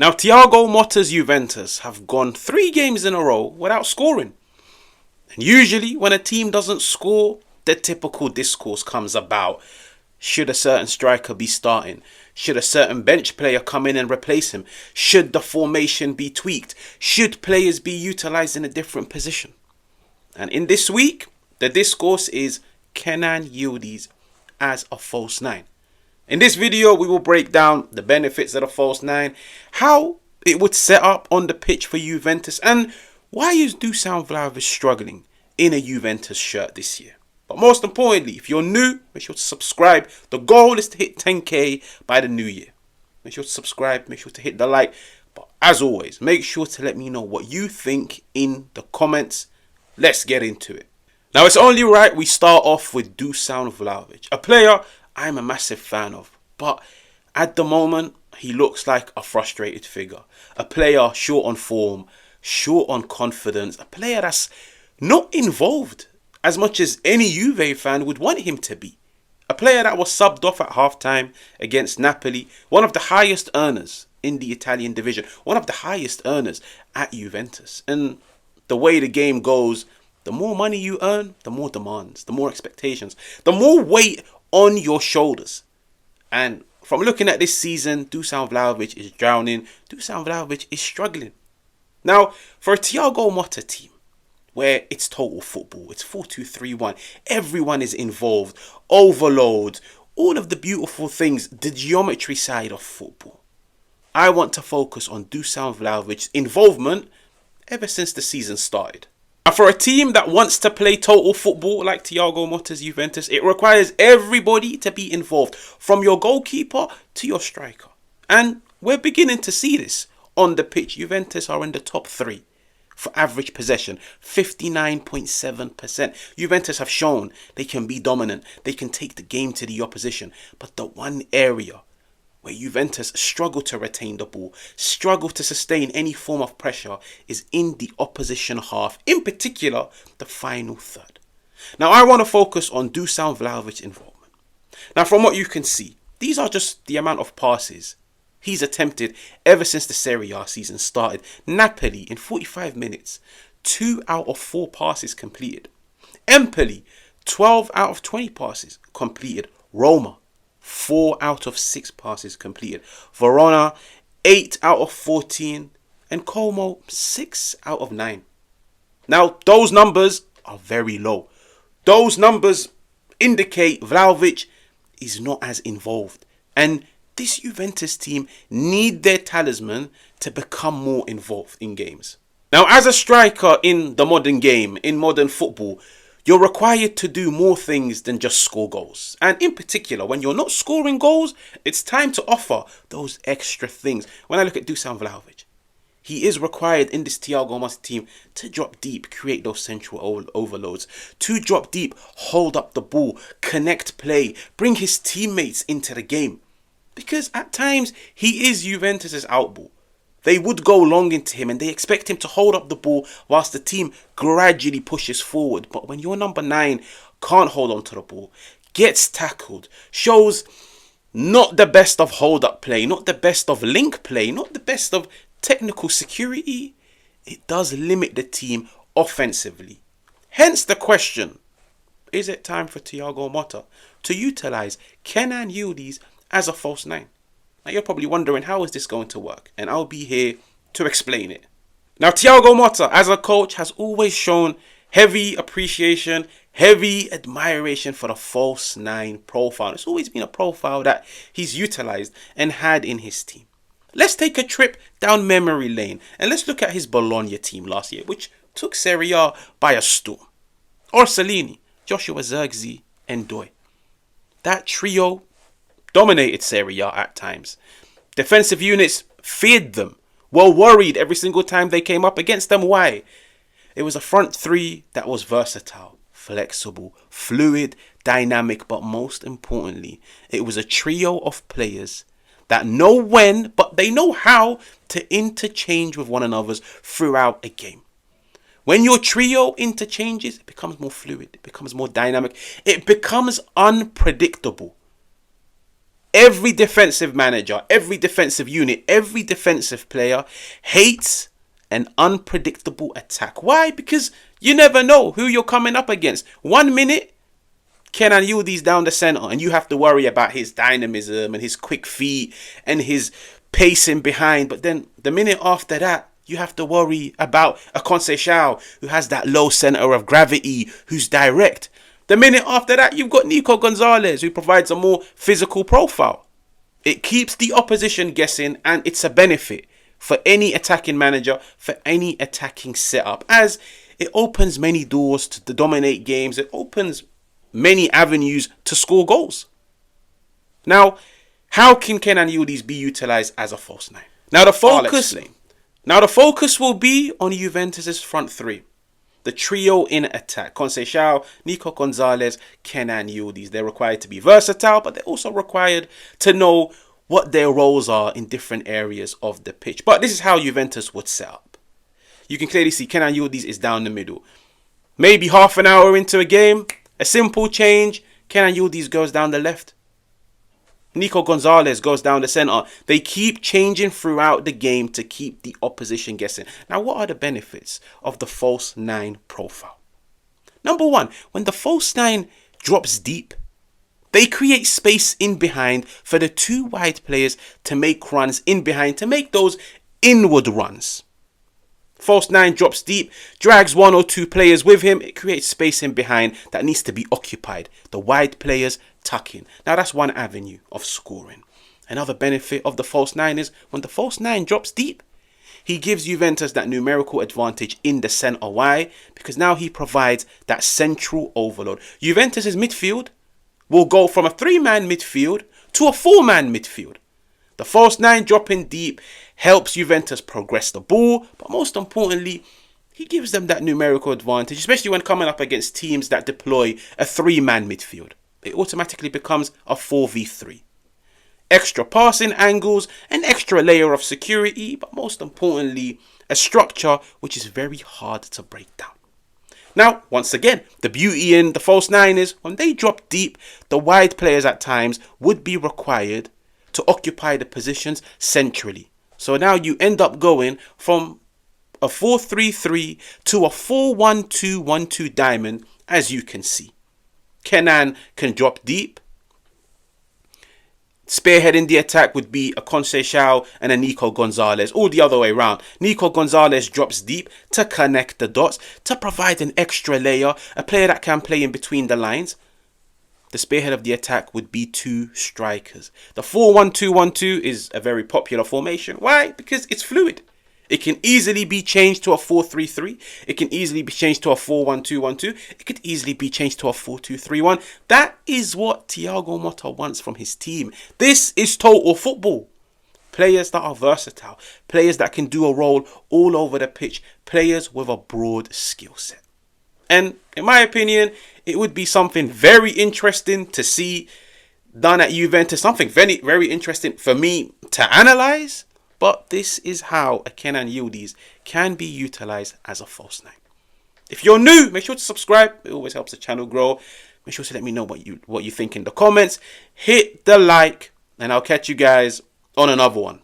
Now, Thiago Motta's Juventus have gone 3 games in a row without scoring. And usually when a team doesn't score, the typical discourse comes about. Should a certain striker be starting? Should a certain bench player come in and replace him? Should the formation be tweaked? Should players be utilised in a different position? And in this week, the discourse is Kenan Yildiz as a false 9. In this video, we will break down the benefits of a false 9, how it would set up on the pitch for Juventus, and why is Dusan Vlahovic struggling in a Juventus shirt this year. But most importantly, if you're new, make sure to subscribe. The goal is to hit 10k by the new year. Make sure to subscribe, make sure to hit the like. But as always, make sure to let me know what you think in the comments. Let's get into it. Now, it's only right we start off with Dusan Vlahovic, a player I'm a massive fan of. But at the moment, he looks like a frustrated figure. A player short on form, short on confidence. A player that's not involved as much as any Juve fan would want him to be. A player that was subbed off at halftime against Napoli. One of the highest earners in the Italian division. One of the highest earners at Juventus. And the way the game goes, the more money you earn, the more demands, the more expectations, the more weight on your shoulders. And from looking at this season, Dusan Vlahovic is drowning. Dusan Vlahovic is struggling. Now, for a Thiago Motta team, where it's total football, it's 4-2-3-1, everyone is involved, overload, all of the beautiful things, the geometry side of football. I want to focus on Dusan Vlahovic's involvement ever since the season started. And for a team that wants to play total football like Thiago Motta's Juventus, it requires everybody to be involved, from your goalkeeper to your striker. And we're beginning to see this on the pitch. Juventus are in the top 3 for average possession, 59.7%. Juventus have shown they can be dominant, they can take the game to the opposition. But the one area where Juventus struggle to retain the ball, struggle to sustain any form of pressure, is in the opposition half, in particular the final third. Now, I want to focus on Dusan Vlahovic's involvement. Now, from what you can see, these are just the amount of passes he's attempted ever since the Serie A season started. Napoli, in 45 minutes, 2 out of 4 passes completed. Empoli, 12 out of 20 passes completed. Roma, 4 out of 6 passes completed. Verona, 8 out of 14. And Como, 6 out of 9. Now, those numbers are very low. Those numbers indicate Vlahovic is not as involved. And this Juventus team need their talisman to become more involved in games. Now, as a striker in the modern game, in modern football, you're required to do more things than just score goals. And in particular, when you're not scoring goals, it's time to offer those extra things. When I look at Dusan Vlahovic, he is required in this Thiago Motta team to drop deep, create those central overloads, to drop deep, hold up the ball, connect play, bring his teammates into the game. Because at times, he is Juventus' outball. They would go long into him and they expect him to hold up the ball whilst the team gradually pushes forward. But when your number 9 can't hold on to the ball, gets tackled, shows not the best of hold-up play, not the best of link play, not the best of technical security, it does limit the team offensively. Hence the question, is it time for Thiago Motta to utilise Kenan Yildiz as a false 9? Now, you're probably wondering, how is this going to work? And I'll be here to explain it. Now, Thiago Motta, as a coach, has always shown heavy appreciation, heavy admiration for the false 9 profile. It's always been a profile that he's utilised and had in his team. Let's take a trip down memory lane and let's look at his Bologna team last year, which took Serie A by a storm. Orsolini, Joshua Zirkzee and Doi. That trio dominated Serie A at times. Defensive units feared them, were worried every single time they came up against them. Why? It was a front 3 that was versatile, flexible, fluid, dynamic, but most importantly, it was a trio of players that know when, but they know how to interchange with one another throughout a game. When your trio interchanges, it becomes more fluid, it becomes more dynamic, it becomes unpredictable. Every defensive manager, every defensive unit, every defensive player hates an unpredictable attack. Why? Because you never know who you're coming up against. 1 minute, Kenan Yildiz down the centre, and you have to worry about his dynamism and his quick feet and his pacing behind. But then the minute after that, you have to worry about a Conceição who has that low centre of gravity, who's direct. The minute after that, you've got Nico Gonzalez, who provides a more physical profile. It keeps the opposition guessing, and it's a benefit for any attacking manager, for any attacking setup, as it opens many doors to dominate games. It opens many avenues to score goals. Now, how can Kenan Yildiz be utilised as a false nine? Now, the focus will be on Juventus' front three. The trio in attack: Conceição, Nico Gonzalez, Kenan Yildiz. They're required to be versatile, but they're also required to know what their roles are in different areas of the pitch. But this is how Juventus would set up. You can clearly see Kenan Yildiz is down the middle. Maybe half an hour into a game, a simple change, Kenan Yildiz goes down the left. Nico Gonzalez goes down the centre. They keep changing throughout the game to keep the opposition guessing. Now, what are the benefits of the false nine profile? Number one, when the false nine drops deep, they create space in behind for the two wide players to make runs in behind, to make those inward runs. False nine drops deep, drags one or two players with him. It creates space in behind that needs to be occupied. The wide players tuck in. Now, that's one avenue of scoring. Another benefit of the false nine is when the false nine drops deep, he gives Juventus that numerical advantage in the centre. Why? Because now he provides that central overload. Juventus' midfield will go from a 3-man midfield to a 4-man midfield. The false nine dropping deep helps Juventus progress the ball, but most importantly, he gives them that numerical advantage, especially when coming up against teams that deploy a 3-man midfield. It automatically becomes a 4v3. Extra passing angles, an extra layer of security, but most importantly, a structure which is very hard to break down. Now, once again, the beauty in the false nine is when they drop deep, the wide players at times would be required to occupy the positions centrally. So now you end up going from a 4-3-3 to a 4-1-2-1-2 diamond, as you can see. Kenan can drop deep. Spearheading the attack would be a Conceição and a Nico Gonzalez, all the other way around. Nico Gonzalez drops deep to connect the dots, to provide an extra layer, a player that can play in between the lines. The spearhead of the attack would be two strikers. The 4-1-2-1-2 is a very popular formation. Why? Because it's fluid. It can easily be changed to a 4-3-3. It can easily be changed to a 4-1-2-1-2. It could easily be changed to a 4-2-3-1. That is what Thiago Motta wants from his team. This is total football. Players that are versatile. Players that can do a role all over the pitch. Players with a broad skill set. And in my opinion, it would be something very interesting to see done at Juventus. Something very, very interesting for me to analyse. But this is how a Kenan Yildiz can be utilised as a false nine. If you're new, make sure to subscribe. It always helps the channel grow. Make sure to let me know what you think in the comments. Hit the like, and I'll catch you guys on another one.